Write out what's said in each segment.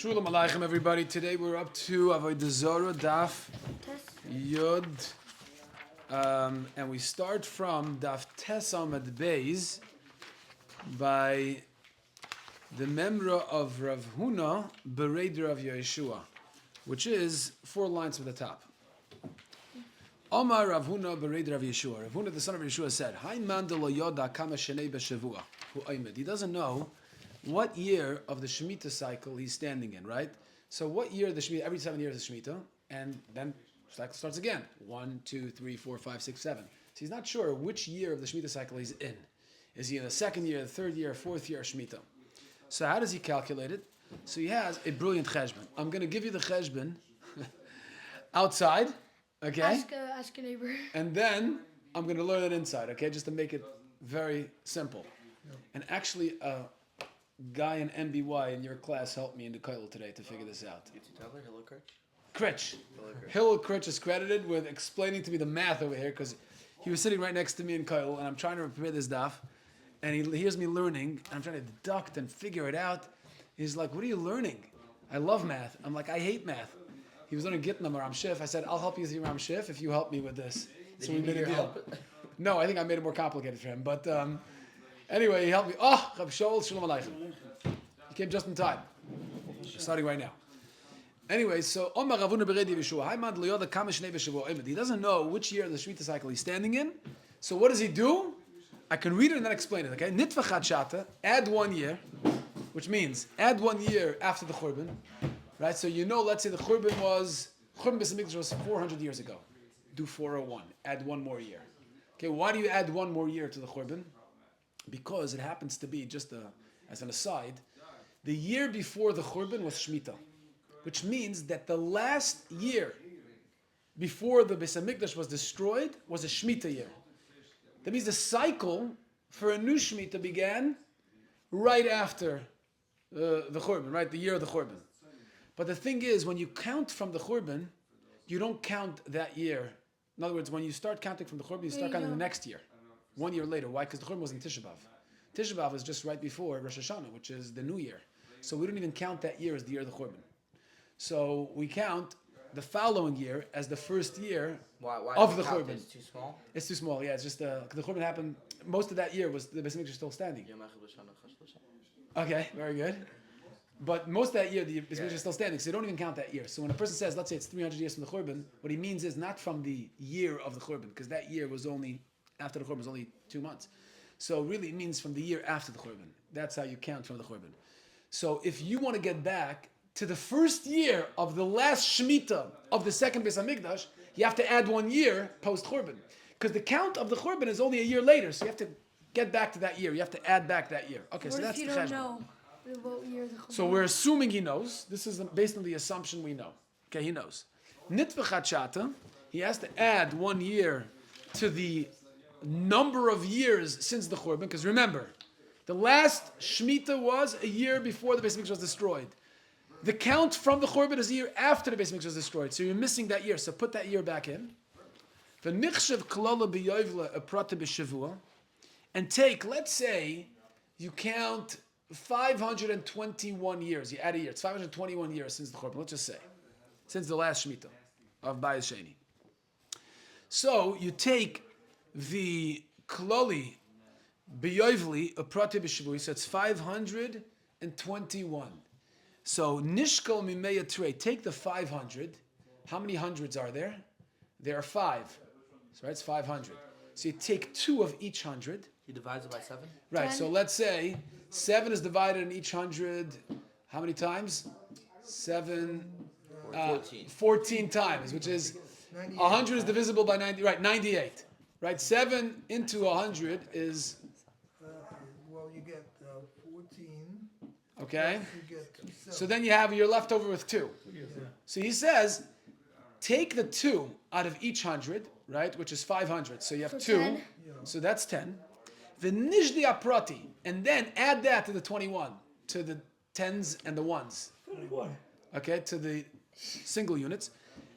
Shalom Aleichem, everybody. Today we're up to Avodah Zarah, Daf Yod, and we start from Daf Tes Amud Beis by the memra of Rav Huna Bereder of Yeshua, which is 4 lines from the top. Omar Rav Huna Bereder of Yeshua. Rav Huna, the son of Yeshua, said, "Hai man de lo yoda kama shenei b'shavua hu oimed." He doesn't know what year of the Shemitah cycle he's standing in, right? So what year of the Shemitah? Every 7 years of Shemitah, and then the cycle starts again. 1, 2, 3, 4, 5, 6, 7. So he's not sure which year of the Shemitah cycle he's in. Is he in the 2nd year, the 3rd year, 4th year of Shemitah? So how does he calculate it? So he has a brilliant cheshbon. I'm going to give you the cheshbon outside, okay? Ask a neighbor. And then I'm going to learn it inside, okay? Just to make it very simple. And actually, guy in MBY in your class helped me in the Koil today to figure this out. Critch. Hillel Critch is credited with explaining to me the math over here because he was sitting right next to me in Koil and I'm trying to prepare this daf and he hears me learning and I'm trying to deduct and figure it out. He's like, "What are you learning?" I love math. I'm like, "I hate math." He was learning Gitnam or Ram Shif. I said, "I'll help you with your Ram Shif if you help me with this." So we made a deal. No, I think I made it more complicated for him. But anyway, he helped me. Oh, Rabbi Shaul, Shalom Aleichem. He came just in time. Starting right now. Anyway, so Omar Ravuna Beredi Yeshua. Haimad Leoda Kameshnei V'Shavua Omed. He doesn't know which year of the Shemitah cycle he's standing in. So what does he do? I can read it and then explain it. Okay, Nitvachat Shata. Add 1 year, which means add 1 year after the Churban, right? So you know, let's say the Churban Beis Hamikdash was 400 years ago. Do 401. Add 1 more year. Okay, why do you add 1 more year to the Churban? Because it happens to be, just as an aside, the year before the Churban was Shemitah, which means that the last year before the Beis Hamikdash was destroyed was a Shemitah year. That means the cycle for a new Shemitah began right after the Churban, right? The year of the Churban. But the thing is, when you count from the Churban, you don't count that year. In other words, when you start counting from the Churban, you start counting the next year. 1 year later. Why? Because the Churban was in Tisha B'Av. Tisha B'Av is just right before Rosh Hashanah, which is the new year. So we don't even count that year as the year of the Churban. So we count the following year as the first year of the Churban. It's too small? It's too small, yeah. It's just the Churban happened, most of that year was the Beis Hamikdash still standing. Okay, very good. But most of that year, the Beis Hamikdash is still standing, so you don't even count that year. So when a person says, let's say it's 300 years from the Churban, what he means is not from the year of the Churban, because that year was only, after the Churban was only 2 months. So really it means from the year after the Churban. That's how you count from the Churban. So if you want to get back to the first year of the last Shemitah of the 2nd Beis Hamikdash, you have to add 1 year post-Churban. Because the count of the Churban is only a year later, so you have to get back to that year. You have to add back that year. Okay, What so if that's you the don't cheshbon. know what year the Churban? So we're assuming he knows. This is based on the assumption we know. Okay, he knows. Nitvachat Shata, he has to add 1 year to the number of years since the Churban, because remember, the last Shemitah was a year before the Beis Hamikdash was destroyed. The count from the Churban is a year after the Beis Hamikdash was destroyed, so you're missing that year, so put that year back in. And take, let's say, you count 521 years, you add a year, it's 521 years since the Churban, let's just say, since the last Shemitah of Bayis Sheni. So you take the Kloli B'Yovli, a Prati B'Shavui, so it's 521. So Nishkol Mimeya Trei, take the 500. How many hundreds are there? There are 5. So right, it's 500. So you take 2 of each 100. He divides it by 7? Right, 10. so let's say 7 is divided in each 100. How many times? 7. 14 times, which is 100 is divisible by 90. Right, 98. Right, 7 into 100 is. Well, you get 14. Okay. You get 7. So then you're left over with 2. So he says, take the 2 out of each 100, right, which is 500. So you have 2. 10. So that's 10. V'nishdi aprati, and then add that to the 21, to the 10s and the 1s. 21. Okay, to the single units.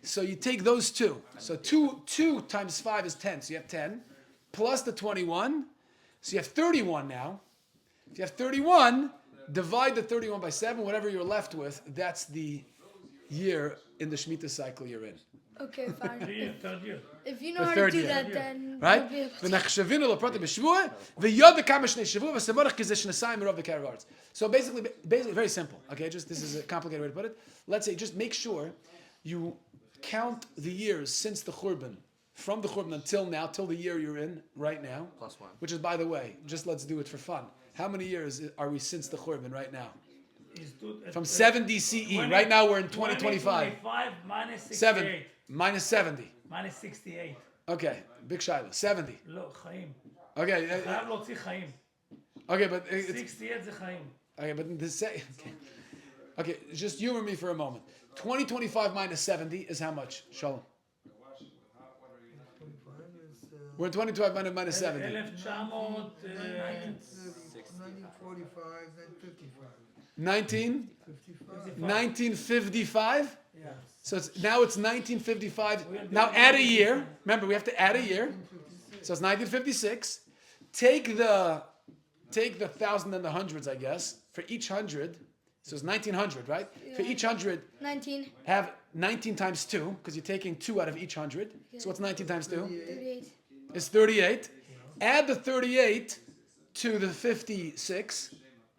So you take those 2. So 2 times 5 is 10. So you have 10 plus the 21. So you have 31 now. If you have 31, divide the 31 by 7, whatever you're left with, that's the year in the Shemitah cycle you're in. Okay, fine. Third year. If you know The how third to do year. that, then Right? you'll be able to. ונחשבינו לפרוטה בשבוע, ויודע כמה שני שבוע, וסמוך כזה שנשאים מרוב בקרב הארץ. So basically, very simple. Okay, just this is a complicated way to put it. Let's say, just make sure you count the years since the Churban, from the Churban until now, till the year you're in right now. Plus 1. Which is, by the way, just let's do it for fun. How many years are we since the Churban right now? From 70 CE. Right now we're in 2025. 2025 minus 68. 7 minus 70. minus 68. Okay, big Shiloh. 70. לא, חיים. Okay, חייב להוציא חיים. okay, but it's, 68 זה חיים. okay, but the say. Okay, just humor me for a moment. 2025 minus 70 is how much? Shalom. 25 is We're in 2025 minus 70. 1900... 1945, then 55. 19? 55. 1955? Yeah. So now it's 1955. Now add a year. Remember, we have to add a year. So it's 1956. Take the thousand and the hundreds, I guess, for each hundred. So it's 1900, right? For each 100, 19, have 19 times 2, because you're taking 2 out of each 100. So what's 19 times 2? 38. It's 38. Add the 38 to the 56,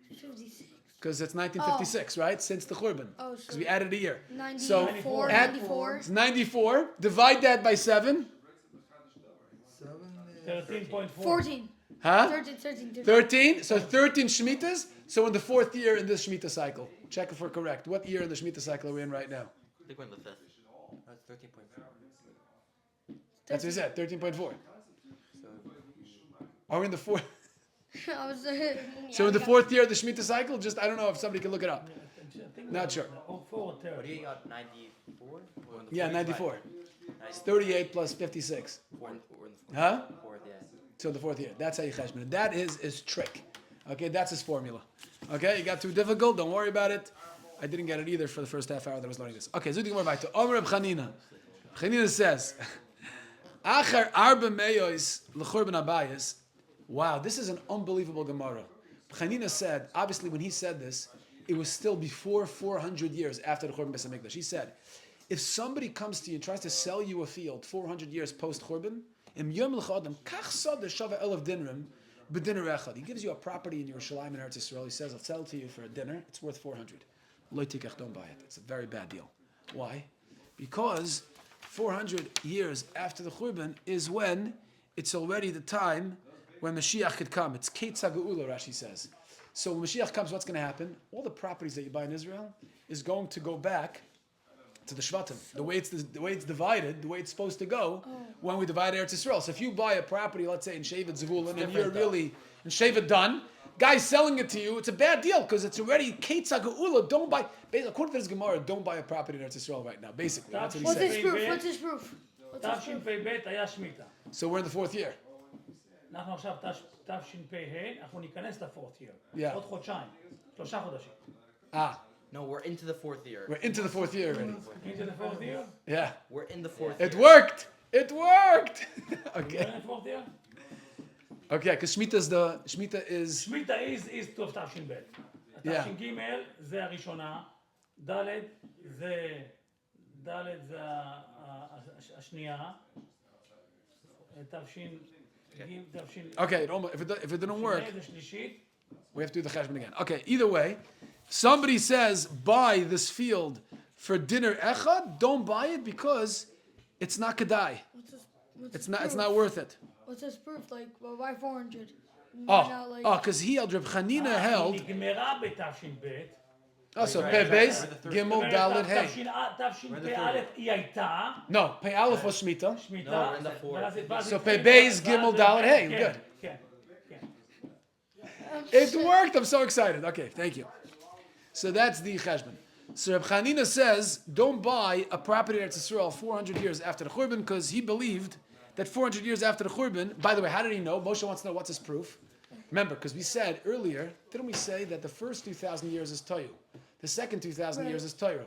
56. because it's 1956, right? Since the Churban. Oh, Because so we added a year. 94, add- 94. It's 94. Divide that by 7. 13.4. 14. Huh? 13. 13. So 13 Shemitahs. So in the 4th year in this Shemitah cycle. Check if we're correct. What year in the Shemitah cycle are we in right now? I think we're in the 5th. That's 13.4. That's what we said. 13.4. So, Are we in the 4th? I was, So in the 4th year of the Shemitah cycle? Just, I don't know if somebody can look it up. I think Not sure. Oh, 4 what do 30. you got? 94? We're in the Yeah, 45. 94. It's 38 plus 56. We're in the 4th. Huh? 4th, yeah. So the 4th year. That's how you cheshbon it. That is his trick. Okay, that's his formula. Okay, it got too difficult. Don't worry about it. I didn't get it either for the first half hour that I was learning this. Okay, so more back to Omer Reb Chanina. Chanina says, "Acher arba meyois lechurban abayis." Wow, this is an unbelievable Gemara. Chanina said, obviously, when he said this, it was still before 400 years after the Churban Beis Hamikdash. He said, if somebody comes to you and tries to sell you a field 400 years post Churban, im yom l'chadam kach sada shava elav dinrim b'dinner echad. He gives you a property in Yerushalayim in Eretz Yisrael. He says, I'll sell it to you for a dinner. It's worth 400. Lo tikach, don't buy it. It's a very bad deal. Why? Because 400 years after the Churban is when it's already the time when Mashiach could come. It's Ketzah Geula, Rashi says. So when Mashiach comes, what's going to happen? All the properties that you buy in Israel is going to go back to the Shvatim. The way it's divided, the way it's supposed to go when we divide Eretz Yisrael. So if you buy a property, let's say in Shevet Zvulun, and you're really in Shevet Dan, guy's selling it to you, it's a bad deal because it's already Ketzah Geula. Don't buy, according to this Gemara, don't buy a property in Eretz Yisrael right now. Basically, that's what he What's said. his proof? What's his proof? What's his proof? תשפ"ב היה שמיטה. So we're in the 4th year. אנחנו עכשיו תשפ"ה, אנחנו ניכנס ל-4th year. Yeah. עוד חודשיים, 3 חודשים. Ah, No, we're into the 4th year. we're into the 4th year already. Into the 4th year? Yeah. We're in the 4th It year. worked! It worked! We're Okay. in the 4th year? Okay, because Shemitah is שמיטה is to תש"ב. Yeah. תש"ג זה הראשונה, ד' זה השנייה, okay. If it didn't work, זה שלישית, we have to do the cheshbon again. Okay. Either way, somebody says buy this field for dinner echad. Don't buy it because it's not kedai. It's not worth it. What's his proof? Like, well, why 400? Because he held Reb Chanina held. היא נגמרה בתש"ב, So Pei Beis Gimel Dalet Hey. תשפ"א היא הייתה, No, Pei Aleph was Shemitah. שמיטה, No, we're in the 4th. So Pei Beis Gimel Dalet Hey. כן, Good. כן, כן. It worked. I'm so excited. Okay, thank you. So that's the cheshbon. So Reb Chanina says, don't buy a property in Eretz Yisrael 400 years after the Churban because he believed that 400 years after the Churban, by the way, how did he know? Moshe wants to know what's his proof. Remember, because we said earlier, didn't we say that the first 2,000 years is Toyu? The second 2,000 years is Torah.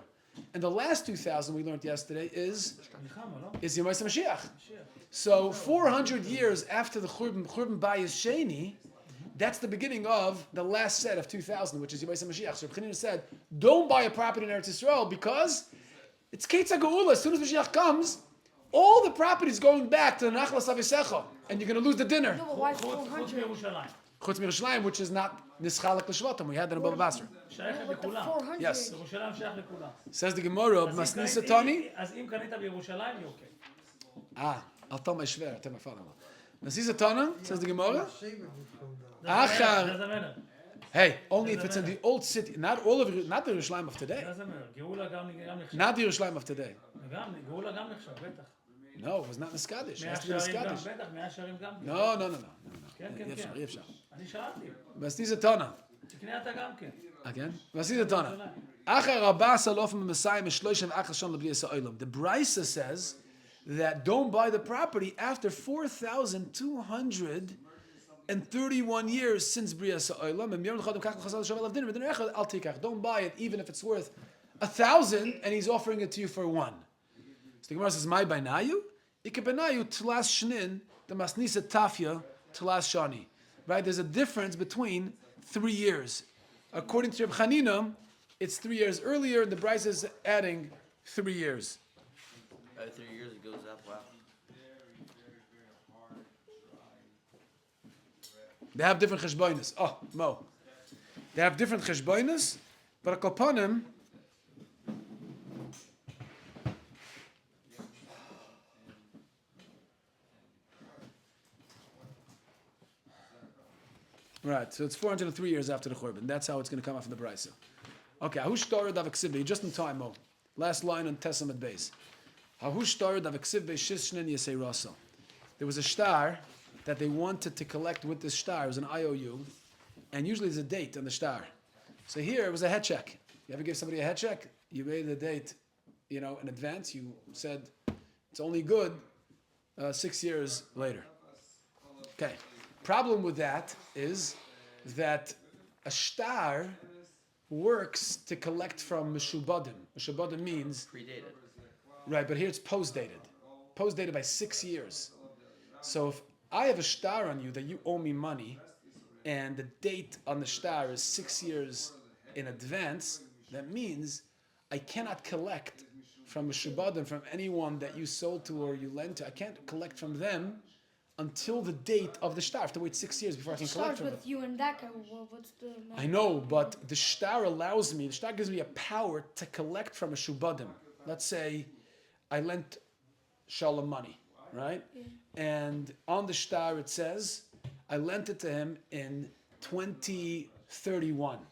And the last 2,000 we learned yesterday is Yemais Mashiach. So 400 years after the Churban Bayis Sheni, that's the beginning of the last set of 2000, which is Yemais HaMashiach. So Rabbi Chanina said, don't buy a property in Eretz Yisrael because it's Keitza Geula. As soon as Mashiach comes, all the property is going back to the Nachlas Avisecha, and you're going to lose the dinner. No, but why חוץ 400? מירושלים. Chutz Mirushalayim, which is not Nischalek L'Shvatim. We had that in Baba Basra. שייכת With the לכולם. 400. Yes. ירושלים שייך לכולם. Says the Gemara, אז אם Masnisa קנית- Tani. אז אם קנית בירושלים, היא אוקיי. I'll tell my Shver, I'll tell my father-in-law. Masnisa Tana, says the Gemara. Shaven would come down. Achar. זה זמר. Hey, only if it's in the old city, not all of not the Yerushalayim of today. זה זמר. גאולה גם נחשב. Not the Yerushalayim of today. גאולה גם נחשב, בטח. No, it was not Niskadish. It מאה has to be שערים גם, Niskadish. בטח, מאה שערים גם. No. כן, כן, אי אפשר, כן. אי אפשר. אני שאלתי. Masnisa Tana. תקנה אתה גם כן. Again? Masnisa Tana. Achar Rabbas Alofim Messiah Mishloishim Achashon Lebriya Sa'olam. The Brisa says that don't buy the property after 4,231 years since Briya Sa'olam. And Yom Chadim Kach L'Chazal Shavel Avdin. V'din Echad Al Tikach. Don't buy it even if it's worth 1,000 and he's offering it to you for 1. So the Gemara says, "My bainayu, ike bainayu tlas shnin the masnisa tafya tlas shani." Right? There's a difference between 3 years. According to Reb Chanina, it's 3 years earlier. The Bryce is adding 3 years. 3 years it goes up. Wow. They have different cheshboinus. Oh, Mo. They have different cheshboinus, but a kopanim. Right, so it's 403 years after the Churban. That's how it's going to come out from the Brisa. Okay, Ahush Torah Dav Aksibbe, just in time, Mo. Last line on Testament base. Ahush Torah Dav Aksibbe Shishnin Yesei Rasa. There was a star that they wanted to collect with this star. It was an IOU, and usually there's a date on the star. So here it was a head check. You ever give somebody a head check? You made the date, in advance. You said it's only good 6 years later. Okay. Problem with that is that a star works to collect from Meshubadim. Meshubadim means, Predated. right, but here it's post-dated. Post-dated by 6 years. So if I have a star on you that you owe me money, and the date on the star is 6 years in advance, that means I cannot collect from Meshubadim, from anyone that you sold to or you lent to. I can't collect from them until the date of the star. I have to wait 6 years before I can It collect starts from them. with you and that guy. What's the... I know, but the star gives me a power to collect from a shubadim. Let's say I lent Shalom money, right? Yeah. And on the star it says, I lent it to him in 2031.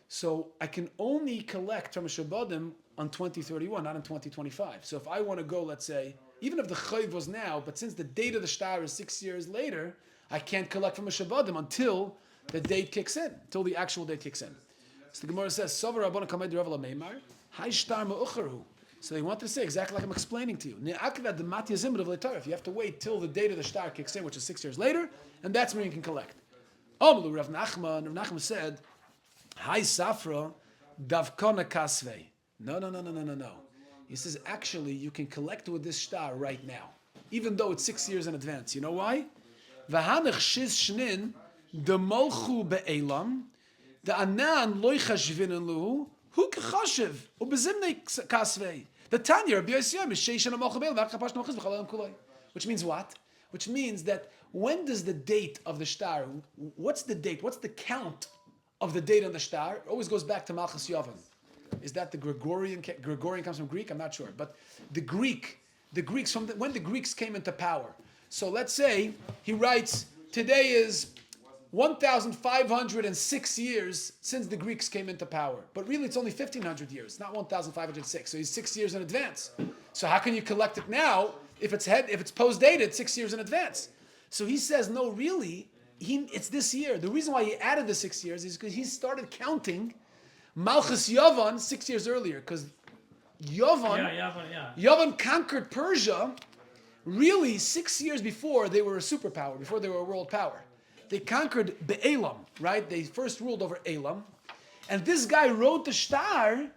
So I can only collect from a shubadim on 2031, not in 2025. So if I want to go, let's say, even if the chayv was now, but since the date of the star is 6 years later, I can't collect from a shabadim until the date kicks in, until the actual date kicks in. So the Gemara says, "Sovar Rabbana Kamed Rav Meimar, Hai Shtar Ma'ucharu." So they wanted to say exactly like I'm explaining to you. Ne'akvad the Matya Zimra of Leitarif. You have to wait till the date of the star kicks in, which is 6 years later, and that's when you can collect. Omlu Rav Nachman. Rav Nachman said, "Hai Safra Davkona Kasvei." No. He says, actually, you can collect with this star right now, even though it's 6 years in advance. You know why? V'hanach shiz shnin demolchu be'elam de'anan loy chashvinin luhu hu k'chashiv u'bezimnei kasvei. The Tanya Rabbi Yosef is sheishan amolchu be'elam v'akapash nochis v'chalayim kulay. Which means what? Which means that when does the date of the star? What's the date? What's the count of the date on the star? It always goes back to Malchus Yovan. Is that the Gregorian comes from Greek? I'm not sure. But the Greeks, when the Greeks came into power. So let's say he writes, today is 1,506 years since the Greeks came into power. But really it's only 1,500 years, not 1,506. So he's 6 years in advance. So how can you collect it now if it's post-dated 6 years in advance? So he says, no, really, it's this year. The reason why he added the 6 years is because he started counting Malchus Yavan 6 years earlier, because Yavan conquered Persia really 6 years before they were a superpower, before they were a world power. They conquered Be'elam, right? They first ruled over Elam. And this guy wrote the star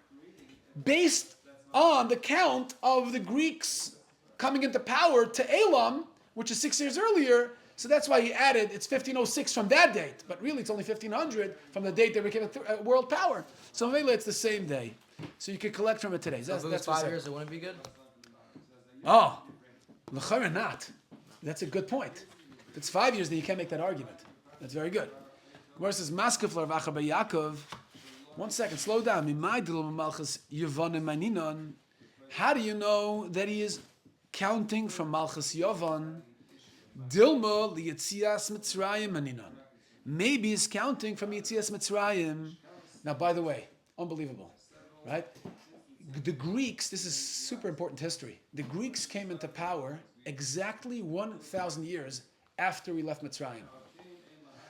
based on the count of the Greeks coming into power to Elam, which is 6 years earlier. So that's why he added, it's 1506 from that date, but really it's only 1500 from the date they became a world power. So maybe it's the same day. So you could collect from it today. So if it was That's 5 what years, it wouldn't be good? Oh, l'chara not. That's a good point. If it's 5 years, then you can't make that argument. That's very good. Gemara says, Maskeflar v'achar Yaakov. 1 second, slow down. How do you know that he is counting from Malchus Yovan? Dilma liyetzias Mitzrayim maninon. Maybe he's counting from Yetzias Mitzrayim. Now, by the way, unbelievable, right? The Greeks, this is super important history. The Greeks came into power exactly 1,000 years after we left Mitzrayim.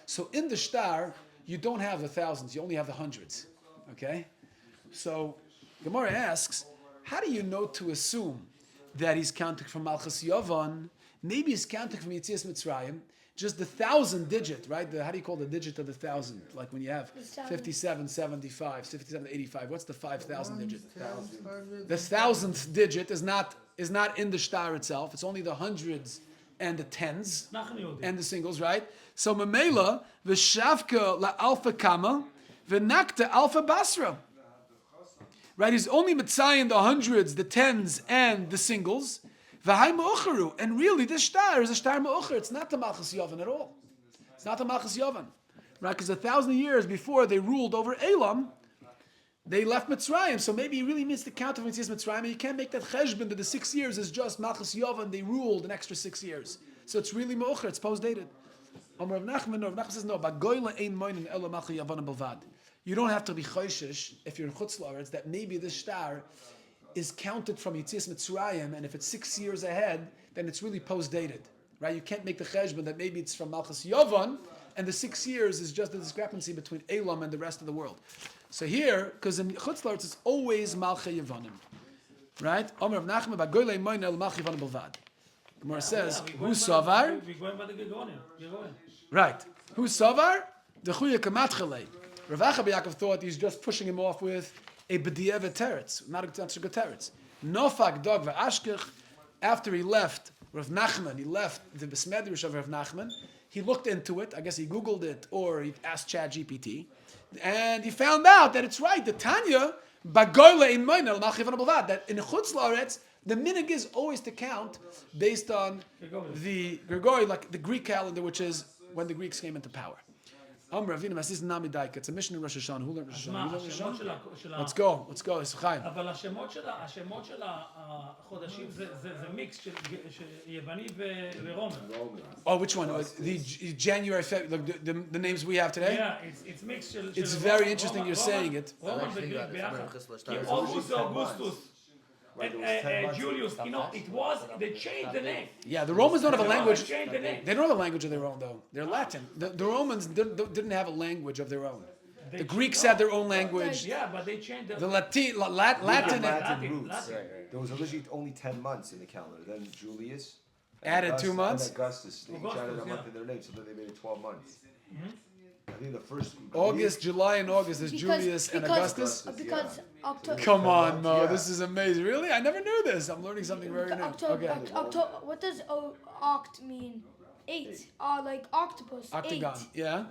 So in the shtar, you don't have the thousands, you only have the hundreds. Okay? So Gemara asks, how do you know to assume that he's counting from Malchus Yovan? Maybe he's counting from Yetzias Mitzrayim, just the 1,000 digit, right? How do you call the digit of the 1,000? Like when you have 57, 75, 57, 85. What's the 5,000 digit? The 1,000th digit is not in the shtar itself. It's only the hundreds and the tens and the singles, right? So Mamela, v'shavka la alpha kama, v'nakta alpha basra. Right? He's only mitzayin the hundreds, the tens, and the singles. V'hai ma'ucharu. And really, this shtar is a shtar ma'uchar. It's not the Malchus Yovan at all. It's not the Malchus Yovan. Right? Because 1,000 years before they ruled over Elam, they left Mitzrayim. So maybe he really means the count of Yetzias Mitzrayim. And you can't make that cheshbon that the 6 years is just Malchus Yovan. They ruled an extra 6 years. So it's really ma'uchar. It's post-dated. Rav Nachman says, no, you don't have to be choishish if you're in Chutz La'aretz that maybe this shtar is counted from Yetzias Mitzrayim, and if it's 6 years ahead, then it's really post-dated, right? You can't make the cheshbon that maybe it's from Malchus Yovan, and the 6 years is just the discrepancy between Elam and the rest of the world. So here, because in Chutz La'aretz it's always Malchei Yevanim, right? Omer Rav Nachman b'goylei moyin el Malchei Yevanim belvad. Gemara says, who's Savar? We're going by the Gegonim. Right. Who's Savar? The Chuya Kamatchalei. Rav Yaakov thought he's just pushing him off with a B'di'evet teretz, not a good teretz. Nofak dog v'ashkech. After he left Rav Nachman, he left the Besmedrish of Rav Nachman. He looked into it. I guess he Googled it or he asked ChatGPT, and he found out that it's right. The Tanya Bagoyle in Moinel Malchivan Balvad, that in Chutz La'aretz the minig is always to count based on the Gregorian, like the Greek calendar, which is when the Greeks came into power. It's a mission in Rosh Hashanah. Who learned Rosh Hashanah? Let's go. It's Chaim. אבל השמות של החודשים זה מיקס של יווני ורומן. Oh, which one? The January, February, the names we have today? Yeah, it's mixed של... It's very interesting you're saying it. רומן וגריק ביחד. אוגוסט ואוגוסטוס. Julius, they changed the name. Yeah, the Romans don't have a language. Changed the name. They don't have a language of their own, though. They're Latin. The Romans didn't have a language of their own. The Greeks had their own language. Yeah, but they changed The Latin. Latin roots. There was originally only 10 months in the calendar. Then Julius Added 2 months? And Augustus, they each added a month in their name, so then they made it 12 months. I think the first August, July, and August is Julius and Augustus? Because October. Come on, Mo. Yeah. This is amazing. Really? I never knew this. I'm learning something very new. Okay. October. What does oct mean? 8. Like octopus. Octagon. 8. Yeah?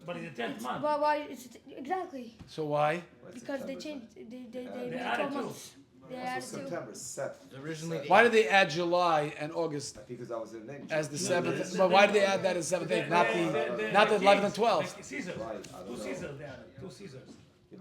But it's the 10th month. Why is it exactly? So why? Because they changed. They made added 12 two. months. They added 2. September, Seth. Originally, Why did they add July and August Because that was their name. as the 7th? But why did they add that as 7th, 8th? Not the 11th and 12th. Caesar. Two Caesars they added. 2 Caesars.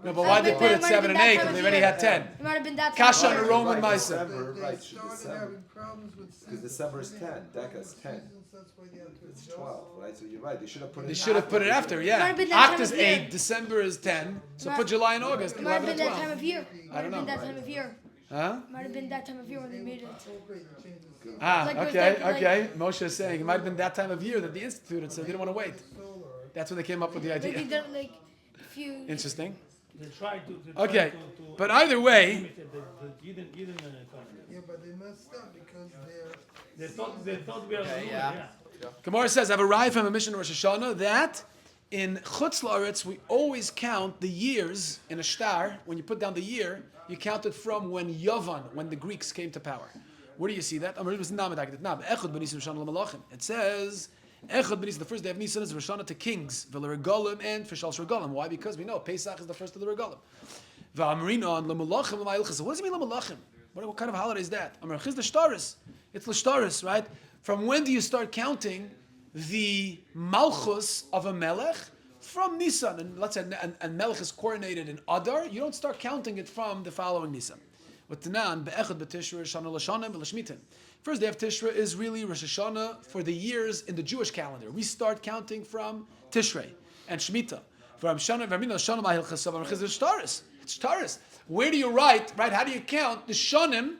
No, but why did they put it 7 and 8 if they already had 10? It might have been that. Kasha time. on a Roman Right, Misa. December, They right, started December. having problems with Because seasons. December is 10, Deca's 10. That's why they had to It's adjust. 12, right? So you're right. They should have put it. They should have put it after, yeah. Might have been that Oct time is of year. 8, December is 10. So Might- put July and August, It might have 11 been and that time 12. of year. I don't Might have been know. that time of year. Huh? Might have been that time of year when they made it. Oh, great, they changed the Ah, Like, okay, like- okay. Moshe is saying it might have been that time of year that they instituted, so they didn't want to wait. solar. That's when they came up with the Maybe idea. they're like if you. Interesting. They tried to Okay, to but either way, limit the Eden calendar. Yeah, but they messed up because They thought we are yeah. Gemara says, I've arrived from a mission in Rosh Hashanah that in Chutz La'aretz we always count the years in a shtar. When you put down the year, you count it from when Yavan, when the Greeks came to power. Where do you see that? It says, Echad b'Nisan, the first day of Nisan is Rosh Hashanah to kings, v'leregalim and for Shalosh regalim. Why? Because we know Pesach is the first of the regalim. V'amrinon l'malachim l'mayilchas. What does it mean l'malachim? What kind of holiday is that? Amar Chiz l'shtaris. It's l'shtaris, right? From when do you start counting the malchus of a melech? From Nisan, and let's say and melech is coronated in Adar. You don't start counting it from the following Nisan. First day of Tishra is really Rosh Hashanah for the years in the Jewish calendar. We start counting from Tishrei and Shemitah. It's Shtaris. Where do you write? Right? How do you count the Shanim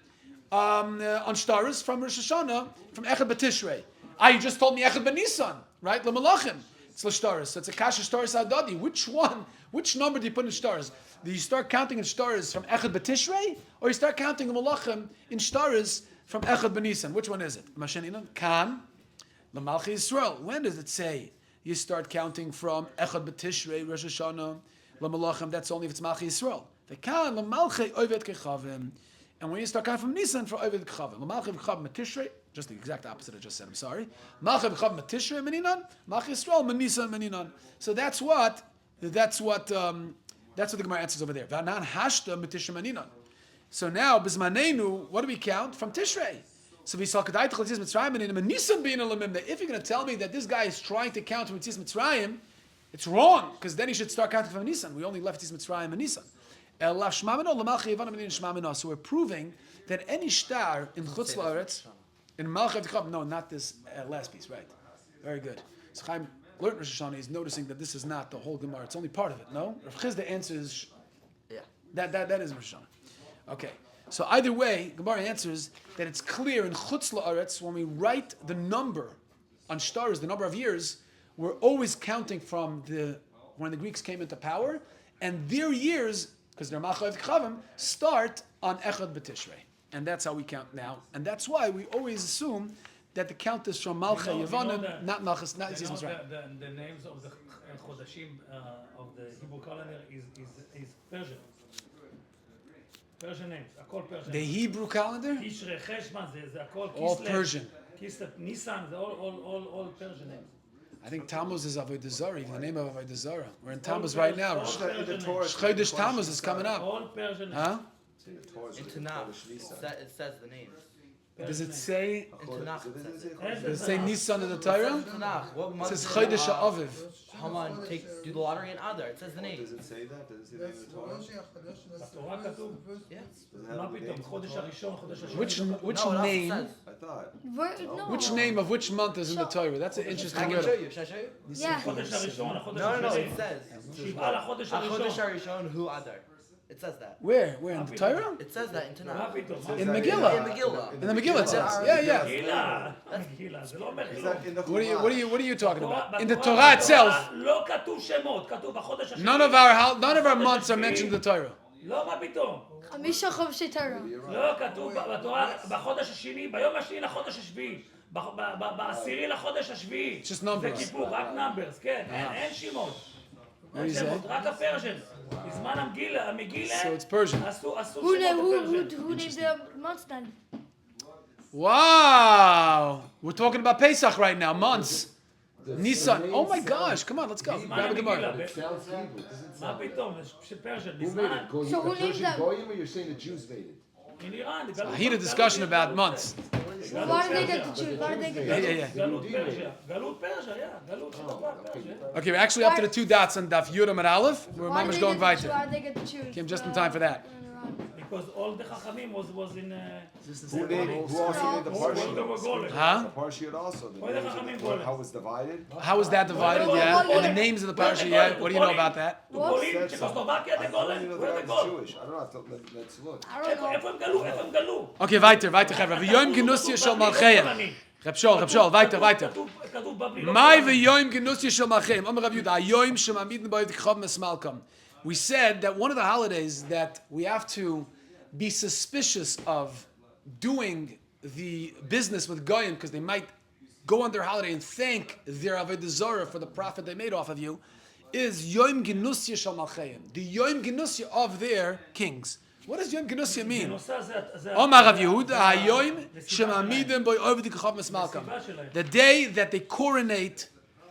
on Shtaris from Rosh Hashanah from Echad b'Tishrei? You just told me Echad b'Nisan, right? L'malachim. It's l'shtaris. So it's a kasha shtaris adadi. Which number do you put in shtaris? Do you start counting in shtaris from Echad b'Tishrei, or you start counting in malachim in shtaris from Echad b'Nisan? Which one is it? Masheninan kan l'malchi Yisrael. When does it say you start counting from Echad b'Tishrei Rosh Hashanah l'malachim? That's only if it's malchi Yisrael. The kan l'malchi oived kechavim. And when you start counting from Nisan for oived kechavim, l'malchi kechavim b'Tishrei. Just the exact opposite I just said. I'm sorry. Malchav chav matishrei meninan, Malchav Yisrael menisan meninan. So that's what the Gemara answers over there. V'anan hashta matishrei meninan. So now bismanenu, what do we count from Tishrei? So we saw kedai t'chalitzis Mitzrayim meninan menisan bein elamimna. If you're going to tell me that this guy is trying to count from Tzis Mitzrayim, it's wrong because then he should start counting from Nisan. We only left Tzis Mitzrayim and Nisan. So we're proving that any star in Chutz La'aretz. In Malchav Kchav, no, not this last piece, right? Very good. So Chaim learned Rosh Hashanah. He's noticing that this is not the whole Gemara; it's only part of it. No, Rav Chizda answers. Yeah. That is Rosh Hashanah. Okay. So either way, Gemara answers that it's clear in Chutz La'aretz when we write the number on stars, the number of years, we're always counting from when the Greeks came into power, and their years, because they're Malchav Kchavim, start on Echad b'Tishrei. And that's how we count now. And that's why we always assume that the count is from Malcha Yevanim, not Malchus, not Yisrael Mitzrayim. The names of the Chodashim of the Hebrew calendar is Persian. Persian names, all Persian. The Hebrew calendar? Tishrei, Cheshvan, all Persian. Kislev, Nisan, all Persian names. I think Tammuz is Avodah Zarah, even the name of Avodah Zarah. We're in Tammuz All right now. Persian names. Chodesh Tammuz is coming up. All Persian names. Huh? In Tanakh, It says the names. Does it say? In Tanakh, it says it. Does it say Nisan in the Torah? Tanakh. What It month says is Chodesh Aviv. Haman do the lottery in Adar. It says the name. Does it say that? Does it say that in the Torah? בתורה כתוב. Yeah. מה פתאום? חודש הראשון, חודש השני. Which No, it also name? says. I thought. No. Which name of which month is in the Torah? That's an I interesting can show riddle. you. Should I show you? Yeah. חודש הראשון, החודש No, השני. it says. שבעה לחודש HaChodesh הראשון. HaRishon Hu Adar. It says that. Where in the Torah? It says that in מה Tanakh. פתאום? In In Megillah. Megillah. In the Megillah it says. Yeah, yeah. גילה. גילה, זה לא אומר Is כלום. that in the What are you talking about? In the בתורה- Torah itself, לא כתוב שמות, כתוב בחודש השני. none of our months are mentioned in the Torah. לא, מה פתאום? חמישה חובשי תורה. לא, כתוב בתורה בחודש השני, ביום השני לחודש השביעי. בעשירי לחודש השביעי. It's just זה numbers. כיפור, רק נאמברס, כן, אין שמות. What do you אין say? שמות, רק הפרשן. בזמן המגילה, So it's Persian. עשו Who שמות named הפרשן. the months then? Wow! We're talking about Pesach right now, months. Nisan. Oh my gosh! Come on, let's go. בזמן Grab a המגילה. Gemara. מה פתאום? זה פרשן. Who made בזמן... it? Go, So who the named Persian them? Goyim, or you're saying the Jews made it? מאיראן, I hear a discussion about months. Why did they get to choose? Why did they get Yeah, to yeah, yeah. גלות פרשיה. גלות פרשיה, גלות של דבר פרשיה. Okay, we're actually up to the 2 dots on Daf Yomi and Aleph. We're Why mamash did going they get to choose? weiter. Why did they get to choose? Came just in time for that. Because all the חכמים was in... Who also made the all Parsha? the were golden. Huh? The Parsha also. The Why the names of Chachamim the- call it? How it was divided? How is that divided? Yeah. And the names of the parsha. Yeah. What do you know about that? גולים, צ'קוסלובקיה I זה thought גולם. you know where that the I was gold? Jewish. I don't know. Let's look. I don't know. איפה הם גלו? איפה הם גלו? Okay, weiter, חבר'ה. ויום גנוסיה של מלכיהם. רב שול, weiter. כתוב בבלי. לא My כתוב. v'yoim genusya shel malchim. Omer Rav Yehuda, hayoim shemamidin b'oiv k'chav mesmalkam. We said that one of the holidays that we have to be suspicious of doing the business with goyim because they might go on their holiday and thank their Avodah Zarah for the profit they made off of you is yoim genusya shel malchim. The yoim genusya of their kings. What does Yom Genusia mean? בנושא זה... Omar Rav Yehuda, Hayoim Shemamidem Boy Oved Kachov Mesmalkam. The day that they coronate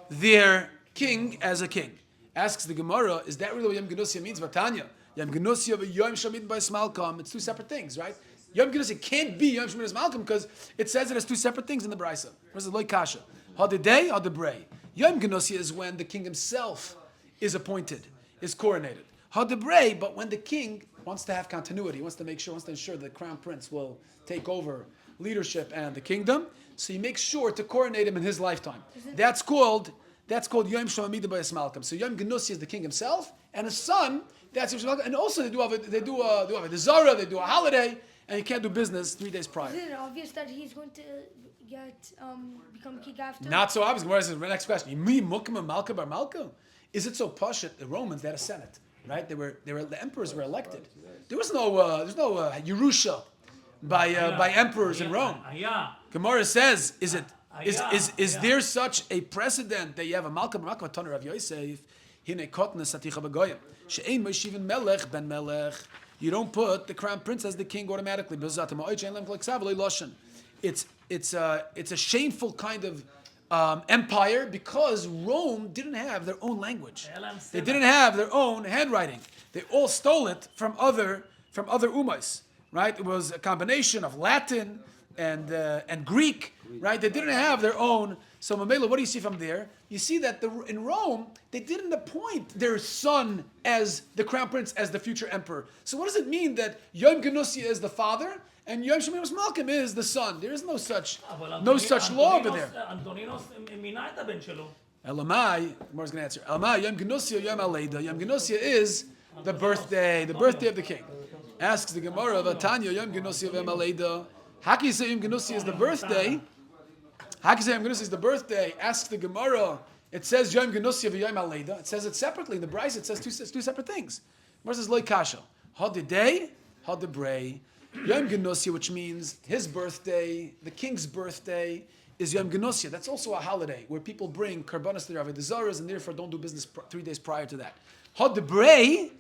their king as a king. Asks the Gemara, is that really what Yom Genusia means? Vatanya. Yom Genusia v'Yom Shemamidem Boy Mesmalkam. It's two separate things, right? Yom Genusia can't be Yom Shemamidem Boy Mesmalkam because it says it as two separate things in the Brisa. Where's the Loi Kasha? Hadidei, Hadibrei. Yom Genusia is when the king himself is appointed, is coronated. Hadibrei, but when the king wants to have continuity, wants to ensure the crown prince will take over leadership and the kingdom, so he makes sure to coronate him in his lifetime. That's called Yom Shemamidem B'Yas Malkam. So Yom Genusia is the king himself, and his son, that's Yom Shemamidem. And also they do Avodah Zarah, they do a holiday, and you can't do business 3 days prior. Is it obvious that he's going to become king after? Not so obvious. Whereas the next question, Malka bar Malka? Is it so posh that the Romans, they had a senate, right? The emperors were elected. There was no Yerusha by emperors in Rome. Gemara says, is there such a precedent that you have a Malka bar Malka, Tanur Rav Yosef, Hine Kotna Saticha Bagoyim, She'ein Moshiven Melech ben Melech? You don't put the crown prince as the king automatically. It's a shameful kind of empire because Rome didn't have their own language. They didn't have their own handwriting. They all stole it from other ummas, right? It was a combination of Latin and Greek, right? They didn't have their own. So Mamela, what do you see from there? You see that in Rome, they didn't appoint their son as the crown prince, as the future emperor. So what does it mean that Yom Genusia is the father and Yom Shemamidem Malkam is the son? There is no such law over there. Elamai, Gemara's going to answer. Elamai, Yom Genusia, Yom Aleida. Yom Genusia is the birthday of the king. Asks the Gemara, Vatanya, Yom Genusia, Yom Aleida. How can you say Yom Genusia is the birthday? How can you say Yom Genusia is the birthday? Asks the Gemara. It says Yom Genusia v'Yom Aleida. It says it separately. In the Brisa, it says two separate things. Gemara says Loi Kasha. Hadidei, Hadibrei. Yom Genusia, which means his birthday, the king's birthday, is Yom Genusia. That's also a holiday where people bring karbanos to their Avodah Zarah and therefore don't do business 3 days prior to that. Hadibrei,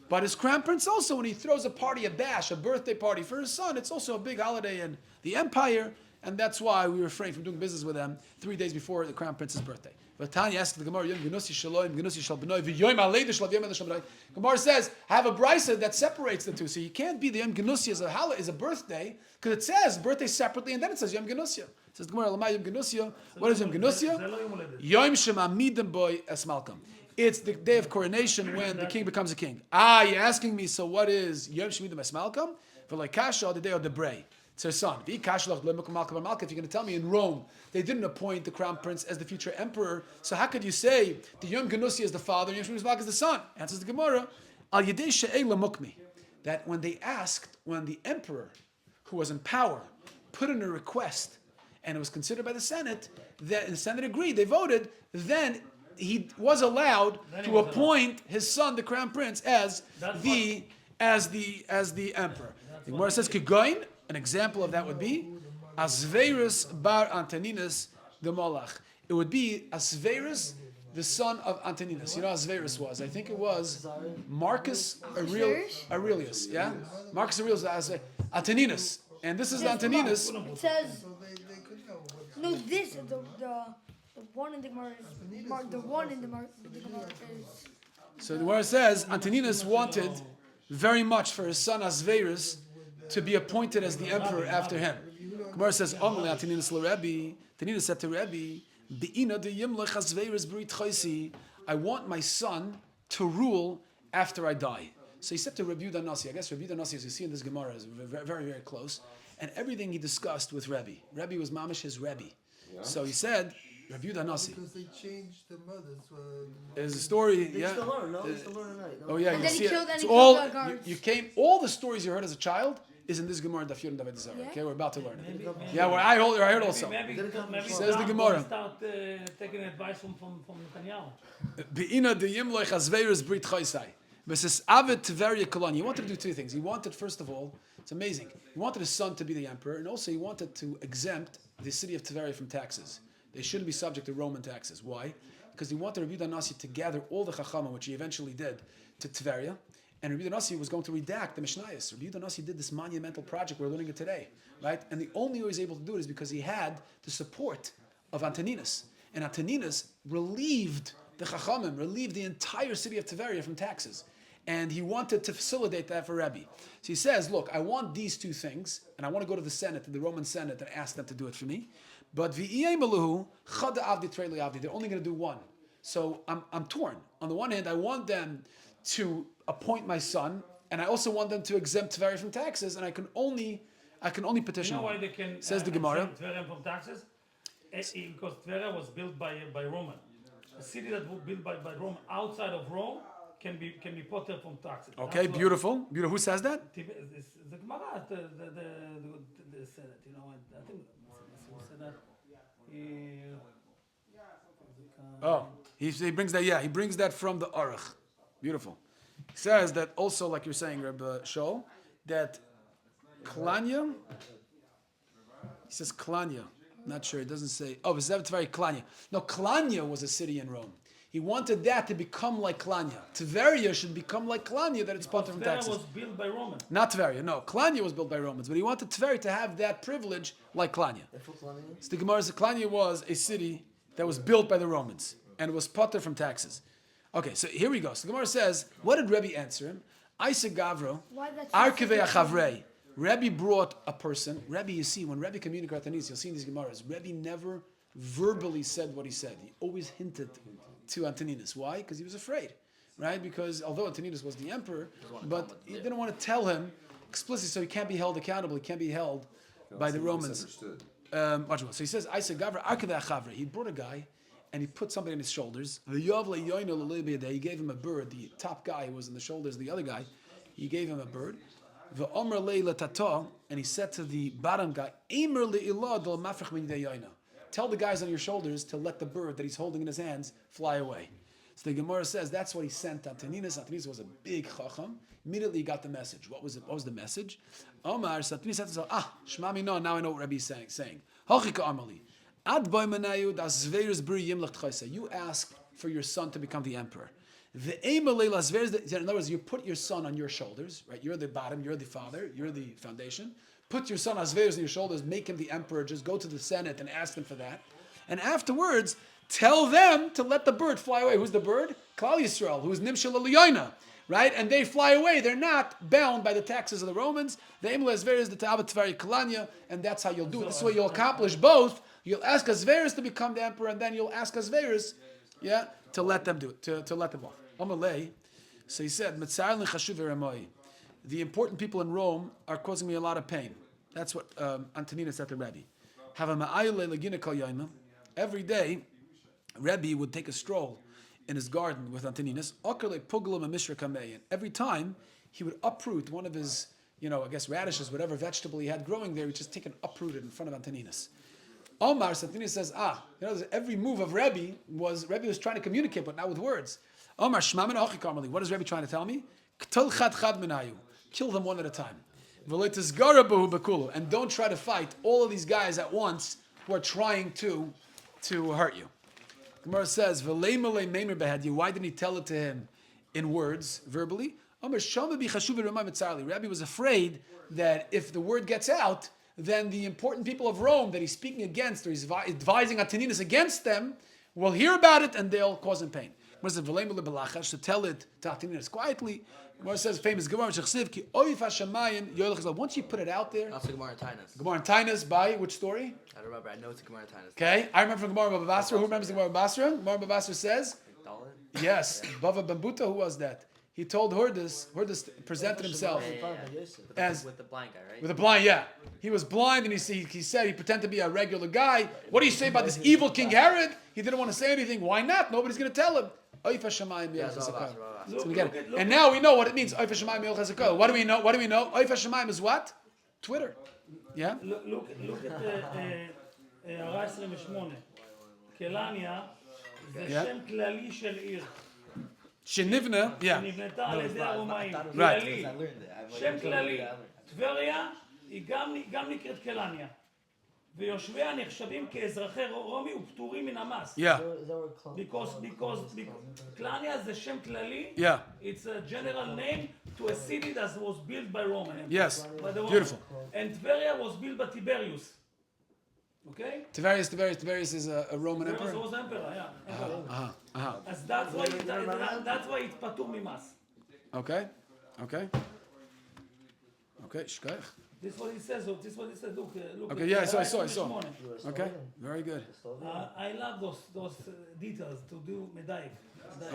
but his crown prince also, when he throws a party, a bash, a birthday party for his son, it's also a big holiday in the empire. And that's why we refrain from doing business with them 3 days before the crown prince's birthday. But Tanya asks the Gemara, Yom Genusia Shalom, Genusia Shal B'noi, V'Yom Aleida Shal V'Yom Aleida Shal B'noi. Gemara says, I have a brisa that separates the two. So you can't be the Yom Genusia is a birthday, because it says birthday separately, and then it says Yom Genusia. It says the Gemara, Lamai Yom Genusia. What is Yom Genusia? Yom Shemamidem Boy Esmalkam. It's the day of coronation when the king becomes a king. You're asking me, so what is Yom Shemamidem Esmalkam? V'Loi Kasha, the day of the Brei. It's her son. If you're going to tell me in Rome they didn't appoint the crown prince as the future emperor, so how could you say the Yom Genusia is the father and Yom Shemamidem Malka is the son? Answers the Gemara, Al Yedei She'ei Lamukmi, that when the emperor who was in power put in a request and it was considered by the Senate, that the Senate agreed, they voted, then he was allowed to appoint his son, the crown prince, as the emperor. The Gemara says, Kigoin. An example of that would be Asverus bar Antoninus the Molach. It would be Asverus, the son of Antoninus. You know how Asverus was? I think it was Marcus Aurelius. Yeah? Marcus Aurelius, Antoninus. And this is Antoninus. It says, So they could go. no, this is the one in the Gemara is, the one in the Gemara is, So where it says, Antoninus wanted very much for his son Asverus to be appointed as the emperor after him. Gemara says, Antoninus said to Rebbe, I want my son to rule after I die. So he said to Rabbi Yoel Gold, I guess Rabbi Yoel Gold, as you see in this Gemara, is very, very, very close. And everything he discussed with Rebbe. Rebbe was mamish his Rebbe. Yeah. So he said, Rabbi Yoel Gold. Because they changed the mothers. There's a story, They used to learn, no? They used to learn at night. No? Oh yeah, and you then see he killed, it. and It's he all killed the guards. you came. All the stories you heard as a child is in this Gemara Daf Yomi Avodah Zarah. Okay, we're about to learn it. Yeah, well, I heard also. Maybe Says the Gemara. Start taking advice from Netanyahu. Be'ina deyimloich asveirus brit chaysai. Versus Avid Tveria Kolon. He wanted to do two things. He wanted, first of all, it's amazing. He wanted his son to be the emperor, and also he wanted to exempt the city of Tveria from taxes. They shouldn't be subject to Roman taxes. Why? Because he wanted Rabbi Yoel Gold to gather all the Chachamim, which he eventually did, to Tveria, And Rabbi Yonasi was going to redact the Mishnayos. Rabbi Yonasi did this monumental project. We're learning it today, right? And the only way he was able to do it is because he had the support of Antoninus. And Antoninus relieved the Chachamim, relieved the entire city of Tiberia from taxes. And he wanted to facilitate that for Rebbe. So he says, look, I want these two things, and I want to go to the Senate, to the Roman Senate, and ask them to do it for me. But they're only going to do one. So I'm torn. On the one hand, I want them to appoint my son, and I also want them to exempt Tveria from taxes, and I can only petition. You know why one. they can Says the Gemara. exempt Tveria from taxes? Because Tveria was built by Roman. A city that was built by Rome outside of Rome can be potter from taxes. Okay, That's beautiful. Beautiful. Who says that? The Gemara, the Senate, you know, I think who said that. Oh, he brings that. Yeah, he brings that from the Aruch. Beautiful. He says that also, like you're saying, Rabbi Shaul, that Klanya. He says Klanya. Not sure. It doesn't say. Oh, it's very Klanya. No, Klanya was a city in Rome. He wanted that to become like Klanya. Tveria should become like Klanya, that it's potter from taxes. Tveria was built by Romans. Not Tveria, no. Klanya was built by Romans, but he wanted Tveria to have that privilege like Klanya. So the Gemara says Klanya was a city that was built by the Romans and was potter from taxes. Okay, so here we go. So the Gemara says, what did Rebbe answer him? Aisa Gavro, Arkevei Achavrei. Rebbe brought a person. Rebbe, you see, when Rebbe communicated Tanis, you'll see in these Gemaras, Rebbe never verbally said what he said. He always hinted to Antoninus. Why? Because he was afraid, right? Because although Antoninus was the emperor, but he didn't want to tell him explicitly, so he can't be held accountable. He can't be held by the Romans. Watch out. So he says, Aisa Gavro, Arkevei Achavrei. He brought a guy, and he put somebody on his shoulders. He gave him a bird. The top guy who was on the shoulders of the other guy, he gave him a bird. And he said to the bottom guy, tell the guys on your shoulders to let the bird that he's holding in his hands fly away. So the Gemara says that's what he sent to Antoninus. Antoninus was a big chacham. Immediately he got the message. What was it? What was the message? Omar, so Antoninus said to himself, Shmami no, now I know what Rabbi is saying. You ask for your son to become the emperor. In other words, you put your son on your shoulders, right? You're the bottom, you're the father, you're the foundation. Put your son Azveus on your shoulders, make him the emperor, just go to the Senate and ask them for that. And afterwards, tell them to let the bird fly away. Who's the bird? Klal Yisrael, who's Nimshal Eliyoina, right? And they fly away. They're not bound by the taxes of the Romans. The Emel Azveus is the Ta'abat Tvari Kalanya, and that's how you'll do it. This is way you'll accomplish both. You'll ask Azveus to become the emperor, and then you'll ask Azveus, to let them do it, to let them off. Amalei, so he said, the important people in Rome are causing me a lot of pain. That's what Antoninus said to Rebbe. Every day, Rebbe would take a stroll in his garden with Antoninus. And every time, he would uproot one of his, radishes, whatever vegetable he had growing there, he would just take and uproot it in front of Antoninus. Omar, Antoninus says, every move of Rebbe was trying to communicate, but not with words. Omar, what is Rebbe trying to tell me? Kill them one at a time. And don't try to fight all of these guys at once who are trying to hurt you. Gemara says, why didn't he tell it to him in words, verbally? Rabbi was afraid that if the word gets out, then the important people of Rome that he's speaking against, or he's advising Antoninus against them, will hear about it and they'll cause him pain. Gemara says, to tell it to Antoninus quietly. Gemara says, famous Gemara, once you put it out there. Also Gemara Tainus. Gemara Tainus by which story? I don't remember. I know it's Gemara Tainus. Okay, I remember from Gemara Baba Basra. Who remembers the Gemara Basra? Gemara Baba Basra says, yes, Bava Bambuta. Who was that? He told Hordus presented himself as with the blind guy, right? with a blind. Yeah, he was blind, and he said he pretended to be a regular guy. What do you say about this evil King Herod? He didn't want to say anything. Why not? Nobody's going to tell him. And now we know what it means. What do we know? Oif Hashemayim is what? Twitter. Yeah. Look at הערה 28. קלניה זה שם כללי של עיר. שנבנה, שנבנתה על ידי הרומאים. כללי. שם כללי. טבריה היא גם נקראת קלניה. ויושביה נחשבים כאזרחי רומי ופטורים מן המס. Because קלניה זה שם כללי. It's a general name to a city that was built by Roman. Yes. By the Romans. Beautiful. And Tveria was built by Tiberius. Okay? Tiberius is a Roman Tiberius emperor. was emperor, yeah. Emperor. As that's why it's patur mimas. Okay. Shkoyach. This is what he says. This is what he says. Look. Okay, yeah, I saw. Okay, very good. I love those details to do medaik.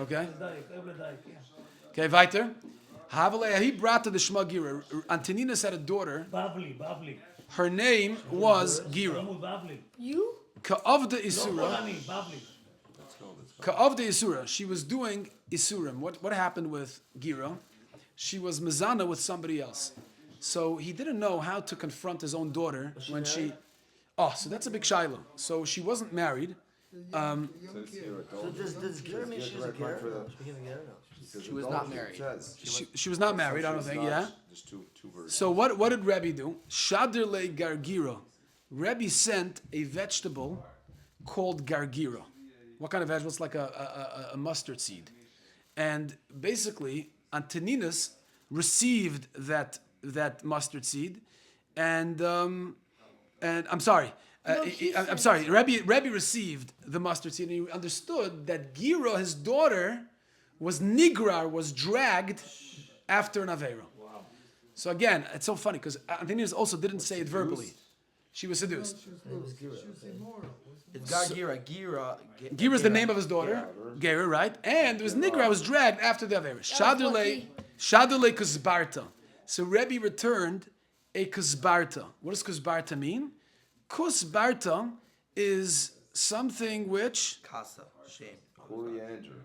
Okay. Medaik, yeah. Okay, weiter. Havale, he brought to the Shema Gira. Antoninus had a daughter. Bavli. Her name was Gira. Bavli. You? Ka'avda Isura. Bavli. Ka'avda Isura. She was doing Isurim. What happened with Gira? She was Mizana with somebody else. So he didn't know how to confront his own daughter when she... Oh, so that's a big shiloh. So she wasn't married. So does Gira mean she was a Gira? She was not married. She was not married, I don't think, yeah? Just two versions. So what did Rebbe do? Shadirle gargira. Rebbe sent a vegetable called gargira. What kind of vegetable? It's like a mustard seed. And basically, Antoninus received that mustard seed, and I'm sorry. I'm sorry. Rebbe received the mustard seed, and he understood that Gira, his daughter, was dragged after an Aveira. Wow. So again, it's so funny because Antoninus also didn't say it verbally. She was seduced. It's Gira. Gira is the name of his daughter, Gera, right? And it was Nigra was dragged after the Aveira. Shadule Kuzbarta. So Rebbe returned a Kuzbarta. What does Kuzbarta mean? Kuzbarta is something which... Casa. Shame. Coriander.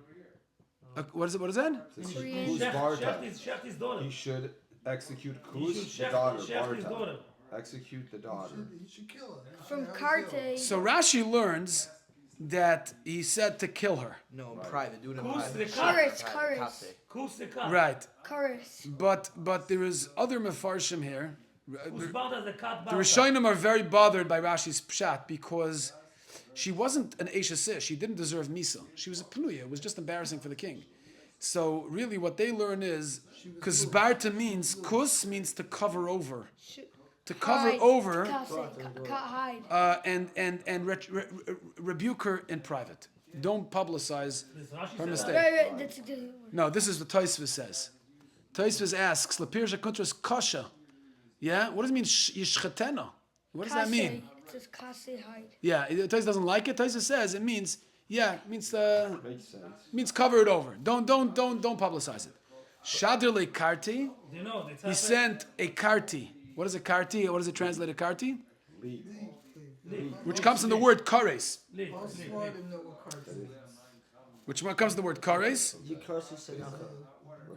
What is that? Shecht his daughter. He should execute He Kuz, should the daughter, shecht his Barta. daughter. Execute the daughter. You should kill her. From Carte. So Rashi learns that he said to kill her. No, in private. Do it in Kus private. the Karis. Kus the cut. Right. Karis. But there is other mefarshim here. Kusbarta the cut. The Rishonim are very bothered by Rashi's pshat because she wasn't an Eishaseh. She didn't deserve Misa. She was a Pnuya. It was just embarrassing for the king. So really what they learn is, Kuzbarta means, Kus means to cover over. To cover over hide. and rebuke her in private. Don't publicize her mistake. Right, that's exactly what. No, this is what Tosfos says. Tosfos asks, Lapir Shakuntras Kasha. Yeah? What does it mean, Yishchetena? What does that mean? It says Kase hide. Yeah, Tosfos doesn't like it. Tosfos says it means, Makes sense. means cover it over. Don't publicize it. Shadirle Karti, You know, he sent a Karti. What is a Karti? What does it translate a Karti? Which comes from the word Kares. How smart him know what card it is. Which one comes from the word Kares? You curse your son. No,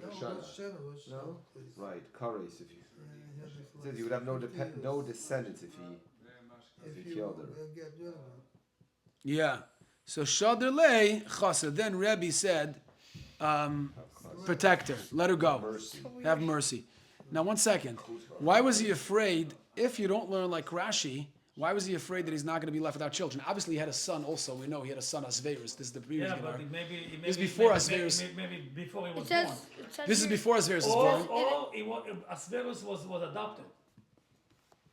that's generous. No. Right, Kares. If you it says you would have no descendants if you killed her. Get rid of her. Yeah. So Shadirle Chasa. Then Rebbe said, protect her, let her go, have mercy. Now, one second. Why was he afraid? If you don't learn like Rashi, why was he afraid that he's not going to be left without children? Obviously, he had a son. Also, we know he had a son, Asverus. This is the previous Yeah, Gemara. but maybe This is before Asverus. Maybe before he was It says. born. This is before Asverus is Or born. Asverus was adopted.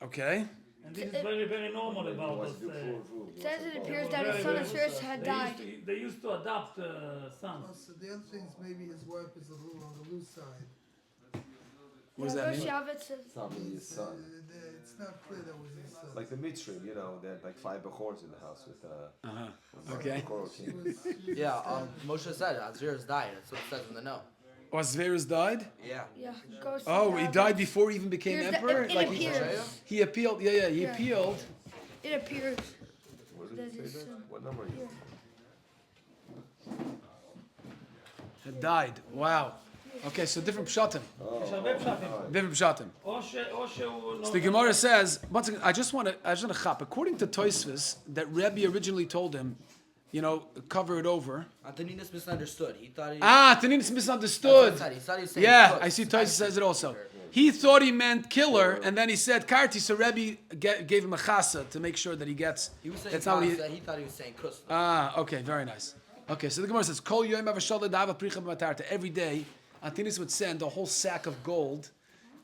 Okay. And this is very, very normal about us. It says it appears that his son Asverus had died. They used to adopt sons. So the other thing is maybe his wife is a little on the loose side. What does that mean? It's not really his son. It's not clear that was his son. Like the Mitzrim, they had like 5 Bechors in the house with Okay. Yeah, Moshe said Azir's died. That's what it says in the note. Asverus died? Yeah. Yeah. Goes to Oh, he David. died before he even became Here's the- emperor? it Like appears. he appealed. Yeah, he Yeah. appealed. It appears. What That did it is, say there? What number are you? Had died. Wow. Okay, so different pshatim. יש הרבה פשטים. Different pshatim. או שהוא... So the Gemara says, once again, I just want to chop. According to Tosfos, that Rebbe originally told him, cover it over. Antoninus misunderstood. He thought he. Antoninus misunderstood. He thought he was saying Yeah, cook. I see Tosfos says it also. He thought he meant killer, and then he said Karti, so Rebbe gave him a chasa to make sure that he gets. He was saying That's not what he thought he was saying kus. Okay, very nice. Okay, so the Gemara says, Kol yom avashal dava pricha b'matarta. Every day, Antinis would send a whole sack of gold,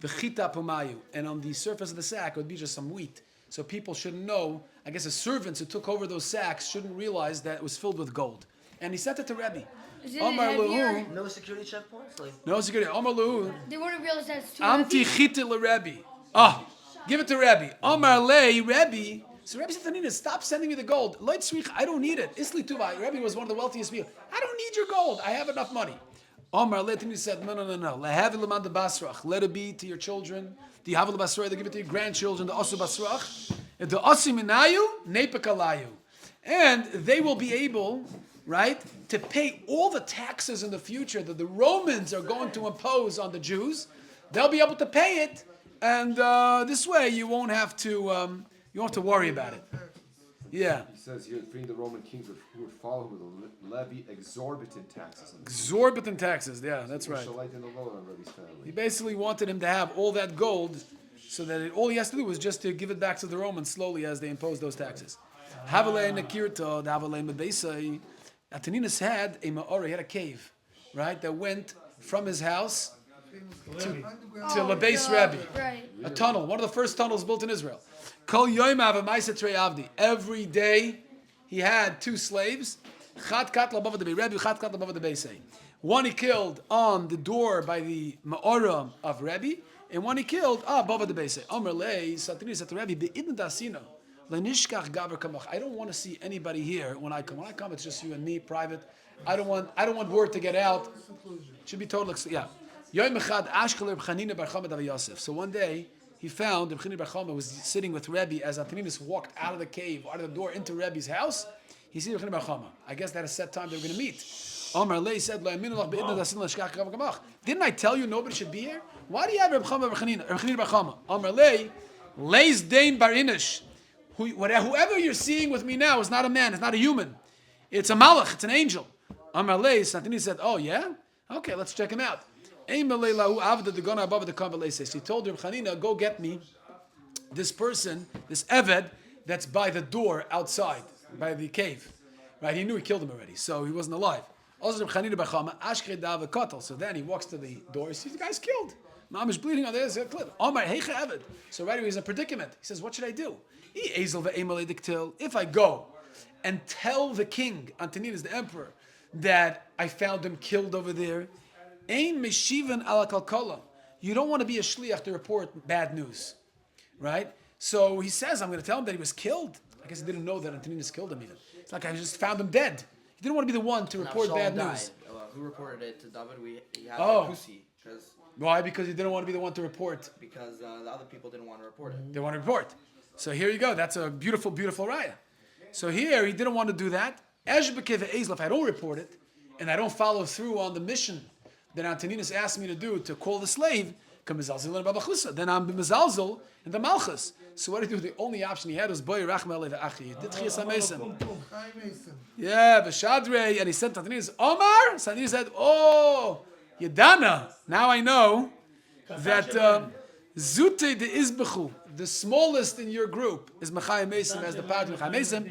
v'chita pumayu, and on the surface of the sack would be just some wheat. So people shouldn't know. I guess the servants who took over those sacks shouldn't realize that it was filled with gold. And he sent it to Rebbe. Is it Omar heavier? Lehu. No security checkpoints? Like, No security. Omar Lehu. They wouldn't realize that it's too Amti heavy. chite Rebbe. Oh, give it to Rebbe. Omar Le Rebbe. So Rebbe said to Nina, stop sending me the gold. Loit Tzrich, I don't need it. Isli Tuva. Rebbe was one of the wealthiest people. I don't need your gold. I have enough money. Omar Le Nina said, no. Lehavi Leman de Basrach. Let it be to your children. The Havel Basrach, they give it to your grandchildren. The Osu Basrach. The Osu Minayu, Nepekalayu. And they will be able, right, to pay all the taxes in the future that the Romans are going to impose on the Jews. They'll be able to pay it, and this way you won't have to worry about it. Yeah, He says here, freeing the Roman kings who would follow him would levy exorbitant taxes. exorbitant taxes. Yeah, that's right. Socialite in the lower on Rebbe's He family. basically wanted him to have all that gold, so that all he has to do is just to give it back to the Romans slowly as they impose those taxes. Havalei Nakirta, Havalei Medesai. Antoninus had a ma'ora, he had a cave, right, that went from his house to Lebeis Rebbe. Right. A tunnel, one of the first tunnels built in Israel. Kol yoyim avamaisa trei avdi. Every day he had two slaves. Chad kat labava de Rebbe, chad kat labava de Beisei. One he killed on the door by the ma'ora of Rebbe, and one he killed above the Beisei. Omer lei, Satini said to Rebbe, be'idn dasina. I don't want to see anybody here when I come. When I come, it's just you and me, private. I don't want word to get out. It should be total. Yeah. So one day he found Reb Chanina bar Chama was sitting with Rebbe as Antoninus walked out of the cave, out of the door into Rebbe's house. He sees Reb Chanina bar Chama. I guess that is set time they were going to meet. Omar Lei said, didn't I tell you nobody should be here? Why do you have Reb Chanina bar Chama? Omar Lei, Leis Dain bar Inish. Whoever you're seeing with me now is not a man, it's not a human. It's a malach, it's an angel. Amar Lei, Santini said, oh yeah? Okay, let's check him out. He told Reb Chanina, go get me this person, this Eved, that's by the door outside, by the cave. Right, he knew he killed him already, so he wasn't alive. Also, Reb Chanina bar Chama, Ashkei Dava Kotel. So then he walks to the door, he sees the guy's killed. Mom is bleeding on the other cliff. Omar, Heicha Eved. So right away he's in a predicament. He says, what should I do? If I go and tell the king, Antoninus the emperor, that I found him killed over there, you don't want to be a shliach to report bad news, right? So he says, I'm going to tell him that he was killed. I guess he didn't know that Antoninus killed him even. It's like I just found him dead. He didn't want to be the one to report bad news. Who reported it to David? He had Kusi. Why? Because he didn't want to be the one to report. Because the other people didn't want to report it. They want to report. So here you go. That's a beautiful, beautiful raya. So here he didn't want to do that. If I don't report it and I don't follow through on the mission that Antoninus asked me to do to call the slave, then I'm b'mezalzel in the malchus. So what did he do? The only option he had was boy rachmel le'achi. He did chiyas hamesim. Yeah, v'shadrei, and he said to Antoninus, Omar. So Antoninus said, oh, Yedana. Now I know that zute de izbechu, the smallest in your group, is Machai Mesim as the part of Machai Mesim.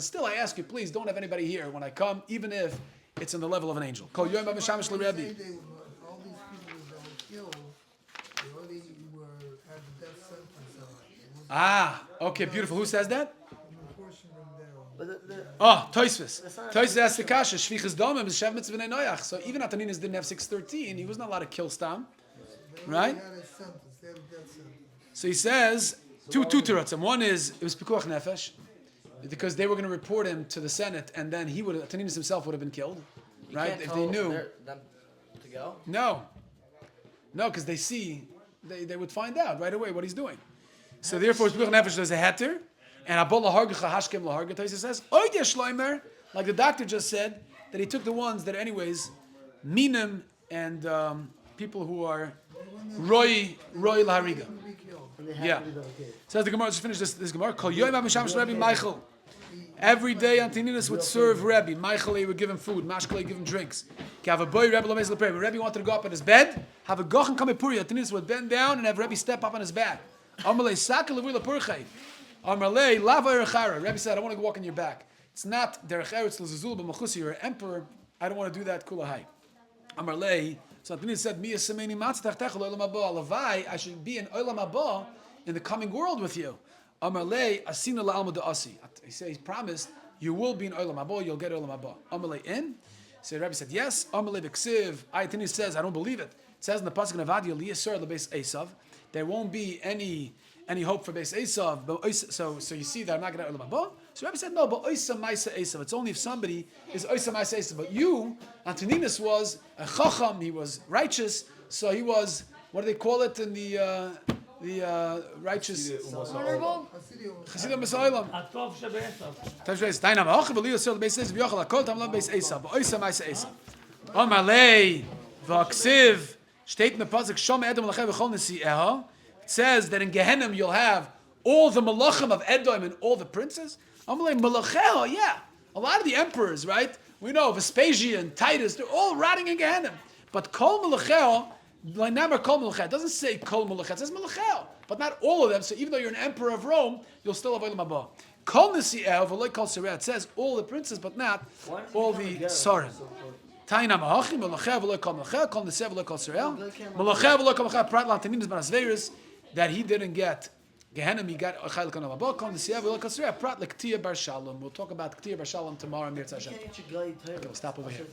Still, I ask you, please don't have anybody here when I come, even if it's in the level of an angel. Kol Yom HaMishamish L'Rebbe. All these people that were killed, they already had the death sentence on. Okay, beautiful. Who says that? but Toisvis. Toisvis asked the kasha, Shvichas Domim is Shev Mitzvah Noach. So even Antoninus didn't have 613, he was not allowed to kill Stam. Right? They had a sentence, they had a death sentence. So he says, two terutzim. One is, it was Pikuach Nefesh, because they were going to report him to the Senate, and then Antoninus himself would have been killed. Right? If they knew. Them to go? No, because they see, they would find out right away what he's doing. So therefore, Pikuach Nefesh there's a heter, and Abol Lahargacha Hashkem Laharga. Taisa says, Oid Yeshloimer, like the doctor just said, that he took the ones that, anyways, minim and people who are Roy Lahariga. Yeah. Says the Gemara, just finish this Gemara. Kol Yoim HaMishamish Rebbe Michael. Every day Antoninus would serve Rebbe. Michael, he would give him food. Mashkel, he would give him drinks. Have a boy, Rebbe Lamezel Pray. When Rebbe wanted to go up on his bed, have a Gochen Kamepuri. Antoninus would bend down and have Rebbe step up on his back. Amalei Saka Levur Lapurchay. Amalei Lava Erechara. Rebbe said, I want to walk on your back. It's not Derech Eretz L'Zazul B'Malchusi. You're an emperor. I don't want to do that. Kulahai. Amar Lei. So Anthony said, "Mi yasemeni matzah tachtecha lo'olam haba." Alavai, I should be in olam haba in the coming world with you. Amar Lei asina la'alma da'asi. He said he promised you will be in olam haba. You'll get olam haba. Amar Lei in. So Rabbi said yes. Amar Lei v'ksiv. Anthony says I don't believe it. It says in the pasuk in Avodah Zarah lebeis Esav, there won't be any hope for beis Esav. But so you see that I'm not going to olam haba. So Rabbi said no, but oisa ma'isa Esav. It's only if somebody is oisa ma'isa Esav. But you, Antoninus was a chacham. He was righteous. So he was, what do they call it in the righteous? Honorable. Chasidim Masaylam. הטוב שבעשב. Tavshes Tainam Hachim V'Li Yosel Beis Esav Yochel Hakol Tam Lo Beis Esav Oisa Ma'isa Esav Omar Lei V'Aksiv Steht in the pasuk Shom Edom Lachem V'Chol Nesieha. It says that in Gehenna you'll have all the malachim of Edom and all the princes. Omar Lei Malachel, yeah. A lot of the emperors, right? We know Vespasian, Titus, they're all rotting in Gehenna. But Kol Malachel, never Kol Malachel. It doesn't say Kol Malachel. It says Malachel. But not all of them. So even though you're an emperor of Rome, you'll still have Olam Haba. Kol Nesi'eh, V'loi Kol Sareh. It says all the princes, but not all the Sarim. Taina Mahachim, Malachel V'loi Kol Malachel, Kol Nesi'eh V'loi Kol Sareh. Malachel V'loi Kol Malachel, Prat Lantaninas Barasveris, that he didn't get Gehenna, he got Ochayl Kol Haba, Kol Nesi'eh V'loi Kol Sareh, Prat L'Ktiya Bar Shalom. We'll talk about Ktiya Bar Shalom tomorrow in Mirz Hashem. Stop over here.